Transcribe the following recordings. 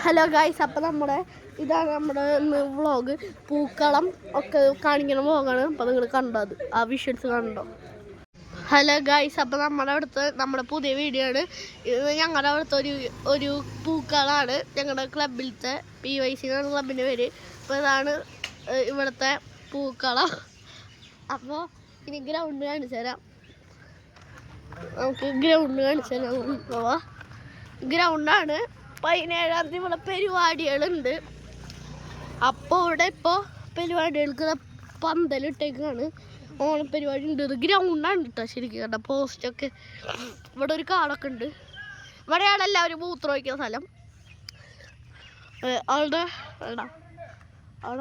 Hello guys, അപ്പം ഇതാണ് നമ്മുടെ വ്ളോഗ്. പൂക്കളം ഒക്കെ കാണിക്കുന്ന വ്ളോഗാണ്. അപ്പം നിങ്ങൾ കണ്ടത് ആ വിഷ്വൽസ് കണ്ടോ? ഹലോ ഗൈസ്, അപ്പം നമ്മുടെ പുതിയ വീഡിയോ ആണ് ഇത്. ഞങ്ങളുടെ അവിടുത്തെ ഒരു പൂക്കളാണ്. ഞങ്ങളുടെ ക്ലബിലത്തെ PYC എന്നാണ് ക്ലബിൻ്റെ പേര്. അപ്പോൾ ഇതാണ് ഇവിടുത്തെ പൂക്കളം. അപ്പോൾ ഇനി ഗ്രൗണ്ട് കാണിച്ചു തരാം. നമുക്ക് ഗ്രൗണ്ട് കാണിച്ചു തരാം. പോവാ. ഗ്രൗണ്ടാണ്. 17-ാം തീയതി ഇവിടെ പരിപാടികളുണ്ട്. അപ്പോൾ ഇവിടെ ഇപ്പോൾ പരിപാടികൾക്ക് പന്തലിട്ടേക്കാണ്. ഓണപ്പരിപാടി ഉണ്ട്. ഇത് ഗ്രൗണ്ടാണ് കേട്ടോ ശരിക്കും കേട്ടോ. പോസ്റ്റൊക്കെ ഇവിടെ ഒരു കാടൊക്കെ ഉണ്ട്. ഇവിടെയാണ് എല്ലാവരും മൂത്രം വയ്ക്കുന്ന സ്ഥലം. അവിടെ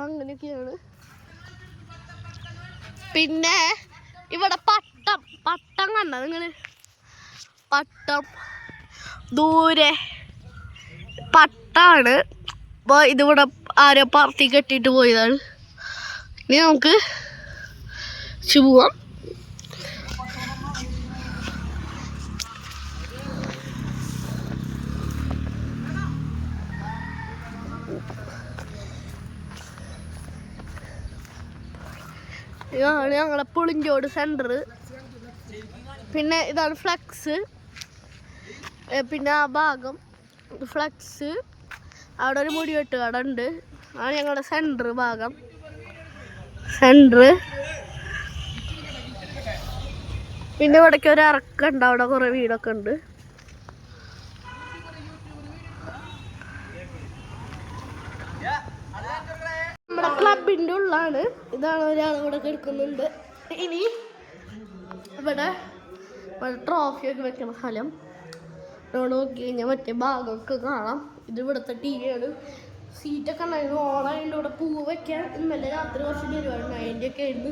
അങ്ങനെയൊക്കെയാണ്. പിന്നെ ഇവിടെ പട്ടം കണ്ട നിങ്ങൾ? പട്ടം ദൂരെ പട്ടാണ്. അപ്പോൾ ഇതിവിടെ ആരോ പറത്തി കെട്ടിയിട്ട് പോയതാണ്. ഇനി നമുക്ക് പോവാം. ഇതാണ് ഞങ്ങളെ പുളിഞ്ചോട് സെൻറ്റർ. പിന്നെ ഇതാണ് ഫ്ലക്സ്. പിന്നെ ആ ഭാഗം ഫ്ലക്സ്. അവിടെ ഒരു മുടി വെട്ട് കട ഉണ്ട്. ആണ് ഞങ്ങളുടെ സെൻറ്റർ ഭാഗം. പിന്നെ ഇവിടേക്ക് ഒരു ഇറക്കുണ്ട്. അവിടെ കുറേ വീടൊക്കെ ഉണ്ട്. നമ്മുടെ ക്ലബിൻ്റെ ഉള്ളാണ്. ഇതാണ് ഒരാൾ ഇവിടെ കിടക്കുന്നുണ്ട്. ഇനി ഇവിടെ ട്രോഫിയൊക്കെ വെക്കുന്ന സ്ഥലം നോക്കി കഴിഞ്ഞാൽ മറ്റേ ഭാഗമൊക്കെ കാണാം. ഇത് ഇവിടുത്തെ TV ആണ്. സീറ്റൊക്കെ ഉണ്ടായിരുന്നു. ഓണായതിൻ്റെ ഇവിടെ പൂവ് വയ്ക്കാൻ ഇന്നലെ രാത്രി കുറച്ച് പരിപാടി അതിൻ്റെയൊക്കെ ആയിരുന്നു.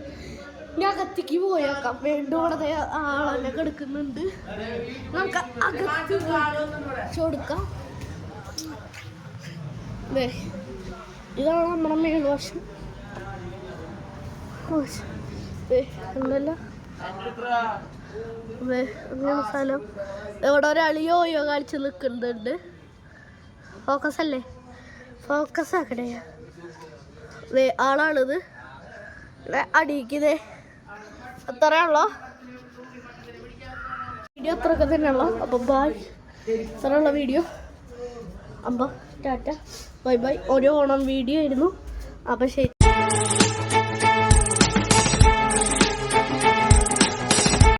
ഇനി അകത്തേക്ക് പോയേക്കാം. വീണ്ടും ഇവിടെ ആളെന്നെ കിടക്കുന്നുണ്ട്. നമുക്ക് അകത്ത് കൊടുക്കാം. ഇതാണ് നമ്മുടെ മേൽവശം. ഉണ്ടല്ലോ അങ്ങനെ സ്ഥലം. ഇവിടെ ഒരാൾ യോയോ കളിച്ച് നിൽക്കുന്നുണ്ട്. ഫോക്കസ് അല്ലേ? ഫോക്കസ് ആക്കണേ. ആളാണിത്. അടിയിക്കുന്നേ അത്രയുള്ളോ വീഡിയോ. അത്രയൊക്കെ തന്നെയുള്ളോ. അപ്പം ബായ്. അത്രയുള്ള വീഡിയോ. അപ്പം ടാറ്റ ബൈ ബൈ. ഒരു ഓണം വീഡിയോ ആയിരുന്നു. അപ്പം ശരി.